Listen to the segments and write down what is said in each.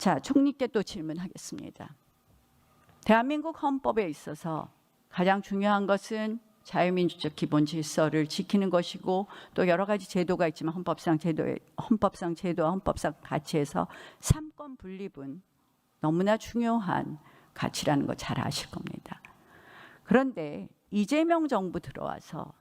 자, 총리께 또 질문하겠습니다. 대한민국 헌법에 있어서 가장 중요한 것은 자유민주적 기본 질서를 지키는 것이고 또 여러 가지 제도가 있지만 헌법상 제도와 헌법상 가치에서 삼권 분립은 너무나 중요한 가치라는 거 잘 아실 겁니다. 그런데 이재명 정부 들어와서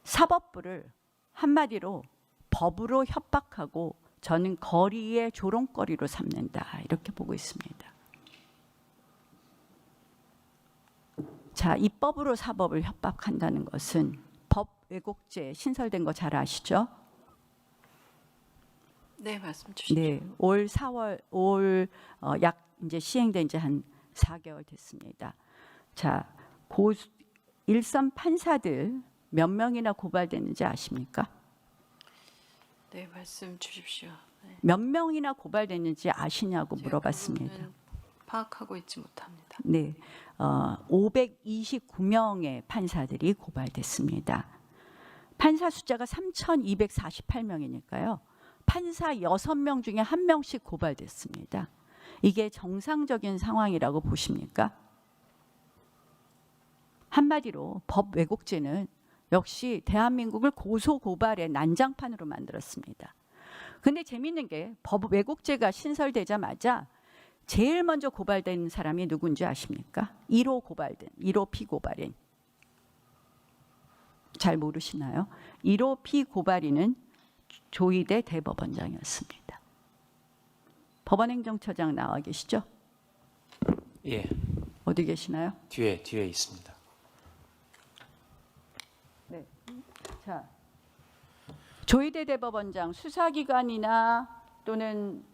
사법부를 한마디로 법으로 협박하고 저는 거리의 조롱거리로 삼는다 이렇게 보고 있습니다. 자, 입법으로 사법을 협박한다는 것은 법 왜곡죄 신설된 거 잘 아시죠? 네, 말씀 주시죠. 네, 올 4월 약 이제 시행된 지 한 4개월 됐습니다. 자, 일선 판사들 몇 명이나 고발됐는지 아십니까? 네, 말씀 주십시오. 네. 몇 명이나 고발됐는지 아시냐고 제가 물어봤습니다. 그 부분은 파악하고 있지 못합니다. 네, 529명의 판사들이 고발됐습니다. 판사 숫자가 3,248명이니까요. 판사 6명 중에 1명씩 고발됐습니다. 이게 정상적인 상황이라고 보십니까? 한마디로 법 왜곡죄는 역시 대한민국을 고소고발의 난장판으로 만들었습니다. 근데 재미있는 게 법 왜곡죄가 신설되자마자 제일 먼저 고발된 사람이 누군지 아십니까? 1호 피고발인. 잘 모르시나요? 1호 피고발인은 조희대 대법원장이었습니다. 법원행정처장 나와 계시죠? 예, 어디 계시나요? 뒤에 있습니다. 네. 자, 조희대 대법원장 수사기관이나 또는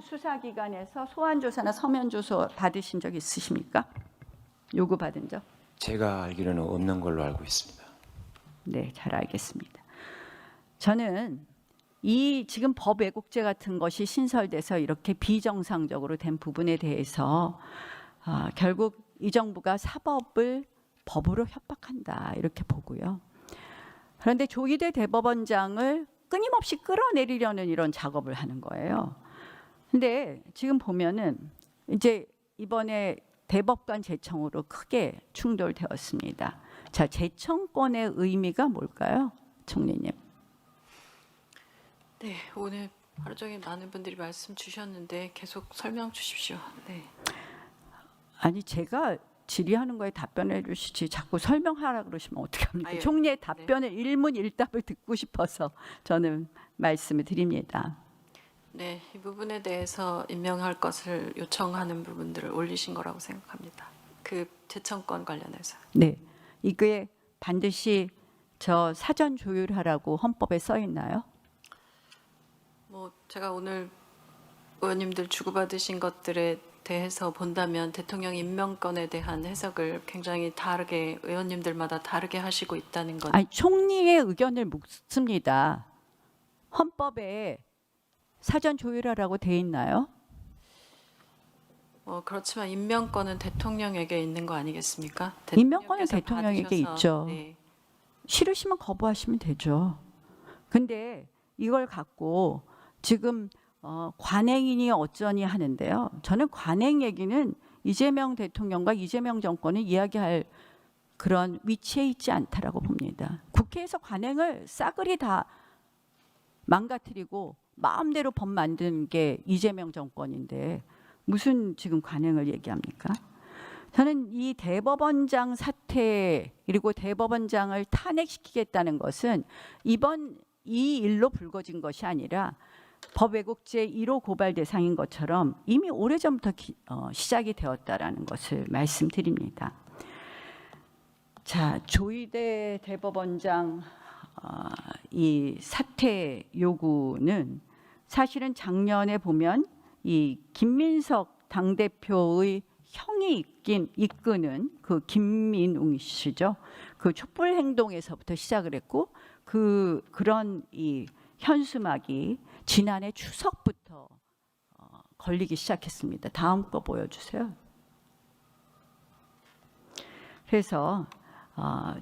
수사기관에서 소환조사나 서면조서 받으신 적 있으십니까? 요구받은 적? 제가 알기로는 없는 걸로 알고 있습니다. 네, 잘 알겠습니다. 저는 이 지금 법 왜곡죄 같은 것이 신설돼서 이렇게 비정상적으로 된 부분에 대해서 결국 이 정부가 사법을 법으로 협박한다 이렇게 보고요. 그런데 조희대 대법원장을 끊임없이 끌어내리려는 이런 작업을 하는 거예요. 근데 지금 보면은 이제 이번에 대법관 제청으로 크게 충돌되었습니다. 자, 제청권의 의미가 뭘까요, 총리님? 네, 오늘 하루 종일 많은 분들이 말씀 주셨는데 계속 설명 주십시오. 네. 아니 제가 질의하는 거에 답변해 주시지 자꾸 설명하라 그러시면 어떡합니까? 아유, 총리의 답변을 일문일답을 듣고 싶어서 저는 말씀을 드립니다. 네, 이 부분에 대해서 임명할 것을 요청하는 부분들을 올리신 거라고 생각합니다. 그 재청권 관련해서. 네, 이게 반드시 저 사전 조율하라고 헌법에 써 있나요? 뭐 제가 오늘 의원님들 주고받으신 것들에 대해서 본다면 대통령 임명권에 대한 해석을 굉장히 다르게 의원님들마다 다르게 하시고 있다는 것. 아니 총리의 의견을 묻습니다. 헌법에 사전 조율하라고 돼 있나요? 그렇지만 임명권은 대통령에게 있는 거 아니겠습니까? 임명권은 대통령께서 대통령에게 받으셔서, 있죠. 네. 싫으시면 거부하시면 되죠. 근데 이걸 갖고 지금 관행이니 어쩌니 하는데요. 저는 관행 얘기는 이재명 대통령과 이재명 정권을 이야기할 그런 위치에 있지 않다라고 봅니다. 국회에서 관행을 싸그리 다 망가뜨리고 마음대로 법 만든 게 이재명 정권인데 무슨 지금 관행을 얘기합니까? 저는 이 대법원장 사퇴 그리고 대법원장을 탄핵시키겠다는 것은 이번 이 일로 불거진 것이 아니라 법 왜곡죄 1호 고발 대상인 것처럼 이미 오래전부터 시작이 되었다라는 것을 말씀드립니다. 자, 조희대 대법원장 이 사퇴 요구는 사실은 작년에 보면 이 김민석 당대표의 형이 이끄는 그 김민웅 씨죠. 그 촛불 행동에서부터 시작을 했고 그런 이 현수막이 지난해 추석부터 걸리기 시작했습니다. 다음 거 보여주세요. 그래서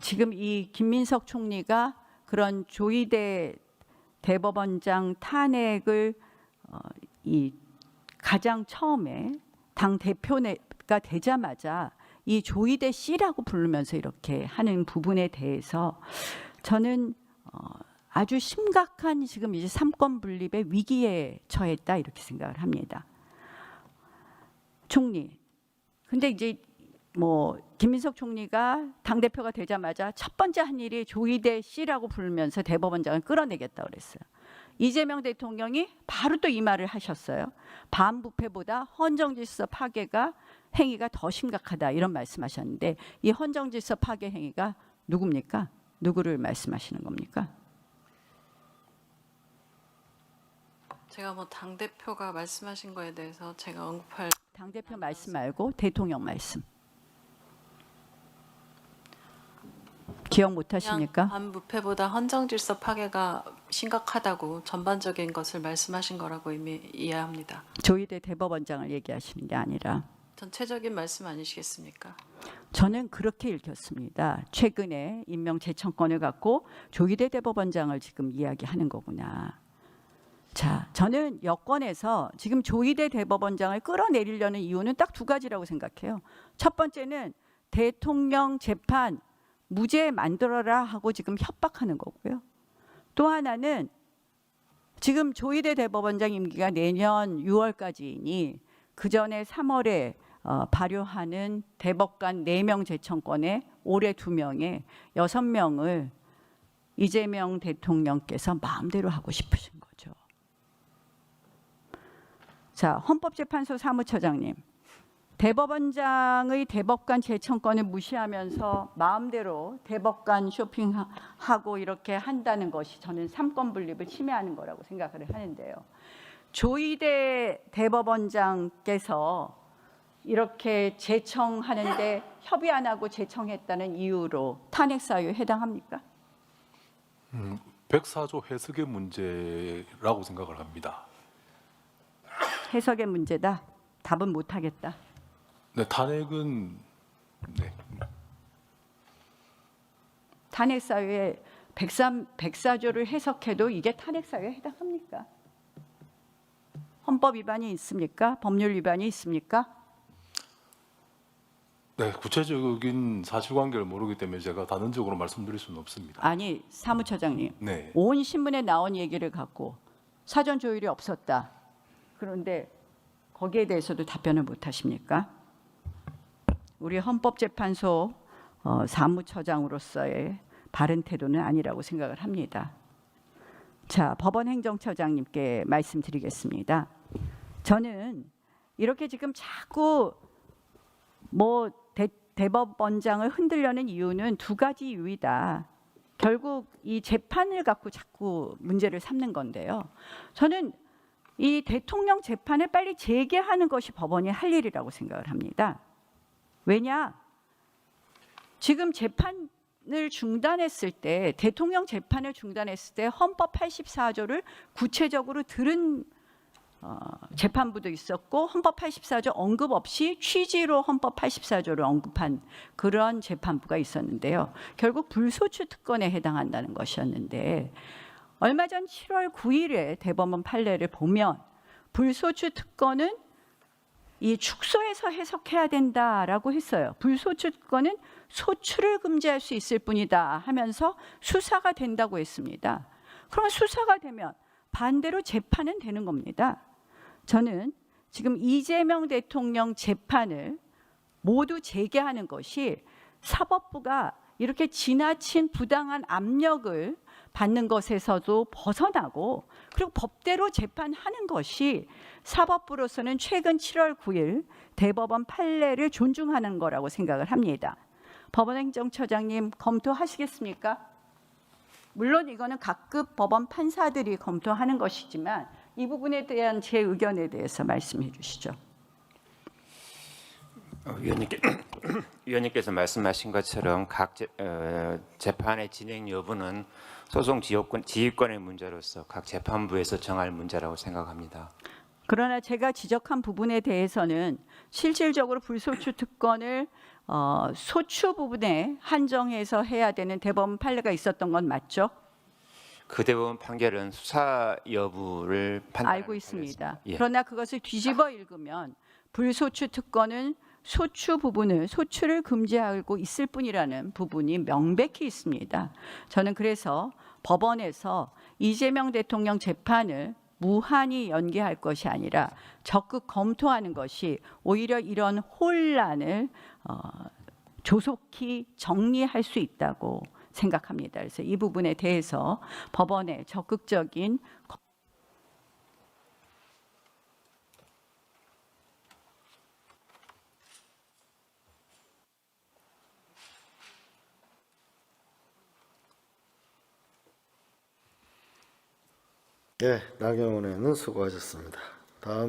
지금 이 김민석 총리가 그런 조희대 대법원장 탄핵을 가장 처음에 당 대표가 되자마자 이 조이대 씨라고 부르면서 이렇게 하는 부분에 대해서 저는 아주 심각한 지금 이제 삼권 분립의 위기에 처했다 이렇게 생각을 합니다. 총리. 근데 이제 뭐 김민석 총리가 당 대표가 되자마자 첫 번째 한 일이 조이대 씨라고 부르면서 대법원장을 끌어내겠다 그랬어요. 이재명 대통령이 바로 또 이 말을 하셨어요. 반부패보다 헌정질서 파괴가 행위가 더 심각하다 이런 말씀하셨는데 이 헌정질서 파괴 행위가 누굽니까? 누구를 말씀하시는 겁니까? 제가 뭐 당 대표가 말씀하신 거에 대해서 제가 언급할 당 대표 말씀 말고 대통령 말씀. 기억 못 하십니까? 반부패보다 헌정질서 파괴가 심각하다고 전반적인 것을 말씀하신 거라고 이미 이해합니다. 조이대 대법원장을 얘기하시는 게 아니라 전체적인 말씀 아니시겠습니까? 저는 그렇게 읽혔습니다. 최근에 임명 재청권을 갖고 조이대 대법원장을 지금 이야기하는 거구나. 자, 저는 여권에서 지금 조이대 대법원장을 끌어내리려는 이유는 딱 두 가지라고 생각해요. 첫 번째는 대통령 재판 무죄 만들어라 하고 지금 협박하는 거고요. 또 하나는 지금 조이대 대법원장 임기가 내년 6월까지이니 그 전에 3월에 발효하는 대법관 4명 재청권에 올해 2명에 6명을 이재명 대통령께서 마음대로 하고 싶으신 거죠. 자, 헌법재판소 사무처장님. 대법원장의 대법관 재청권을 무시하면서 마음대로 대법관 쇼핑하고 이렇게 한다는 것이 저는 삼권 분립을 침해하는 거라고 생각을 하는데요. 조이대 대법원장께서 이렇게 재청하는데 협의 안 하고 재청했다는 이유로 탄핵 사유에 해당합니까? 104조 해석의 문제라고 생각을 합니다. 해석의 문제다. 답은 못 하겠다. 네, 탄핵은 네. 탄핵 사유에 104조를 해석해도 이게 탄핵 사유에 해당합니까? 헌법 위반이 있습니까? 법률 위반이 있습니까? 네, 구체적인 사실관계를 모르기 때문에 제가 단언적으로 말씀드릴 수는 없습니다. 아니, 사무처장님. 네, 온 신문에 나온 얘기를 갖고 사전 조율이 없었다. 그런데 거기에 대해서도 답변을 못 하십니까? 우리 헌법재판소 사무처장으로서의 바른 태도는 아니라고 생각을 합니다. 자, 법원행정처장님께 말씀드리겠습니다. 저는 이렇게 지금 자꾸 뭐 대법원장을 흔들려는 이유는 두 가지 이유이다. 결국 이 재판을 갖고 자꾸 문제를 삼는 건데요. 저는 이 대통령 재판을 빨리 재개하는 것이 법원이 할 일이라고 생각을 합니다. 왜냐? 지금 재판을 중단했을 때, 대통령 재판을 중단했을 때 헌법 84조를 구체적으로 들은 재판부도 있었고 헌법 84조 언급 없이 취지로 헌법 84조를 언급한 그런 재판부가 있었는데요. 결국 불소추 특권에 해당한다는 것이었는데 얼마 전 7월 9일에 대법원 판례를 보면 불소추 특권은 이 축소해서 해석해야 된다라고 했어요. 불소추 특권은 소추를 금지할 수 있을 뿐이다 하면서 수사가 된다고 했습니다. 그러면 수사가 되면 반대로 재판은 되는 겁니다. 저는 지금 이재명 대통령 재판을 모두 재개하는 것이 사법부가 이렇게 지나친 부당한 압력을 받는 것에서도 벗어나고 그리고 법대로 재판하는 것이 사법부로서는 최근 7월 9일 대법원 판례를 존중하는 거라고 생각을 합니다. 법원행정처장님 검토하시겠습니까? 물론 이거는 각급 법원 판사들이 검토하는 것이지만 이 부분에 대한 제 의견에 대해서 말씀해 주시죠. 위원님께서 말씀하신 것처럼 각 재판의 진행 여부는 소송 지휘권의 문제로서 각 재판부에서 정할 문제라고 생각합니다. 그러나 제가 지적한 부분에 대해서는 실질적으로 불소추 특권을 소추 부분에 한정해서 해야 되는 대법원 판례가 있었던 건 맞죠? 그 대법원 판결은 수사 여부를 판단하는 알고 있습니다. 판례였습니다. 예. 그러나 그것을 뒤집어 읽으면 불소추 특권은 소추 부분을 소추를 금지하고 있을 뿐이라는 부분이 명백히 있습니다. 저는 그래서 법원에서 이재명 대통령 재판을 무한히 연기할 것이 아니라 적극 검토하는 것이 오히려 이런 혼란을 조속히 정리할 수 있다고 생각합니다. 그래서 이 부분에 대해서 법원의 적극적인 네, 나경원 의원은 수고하셨습니다.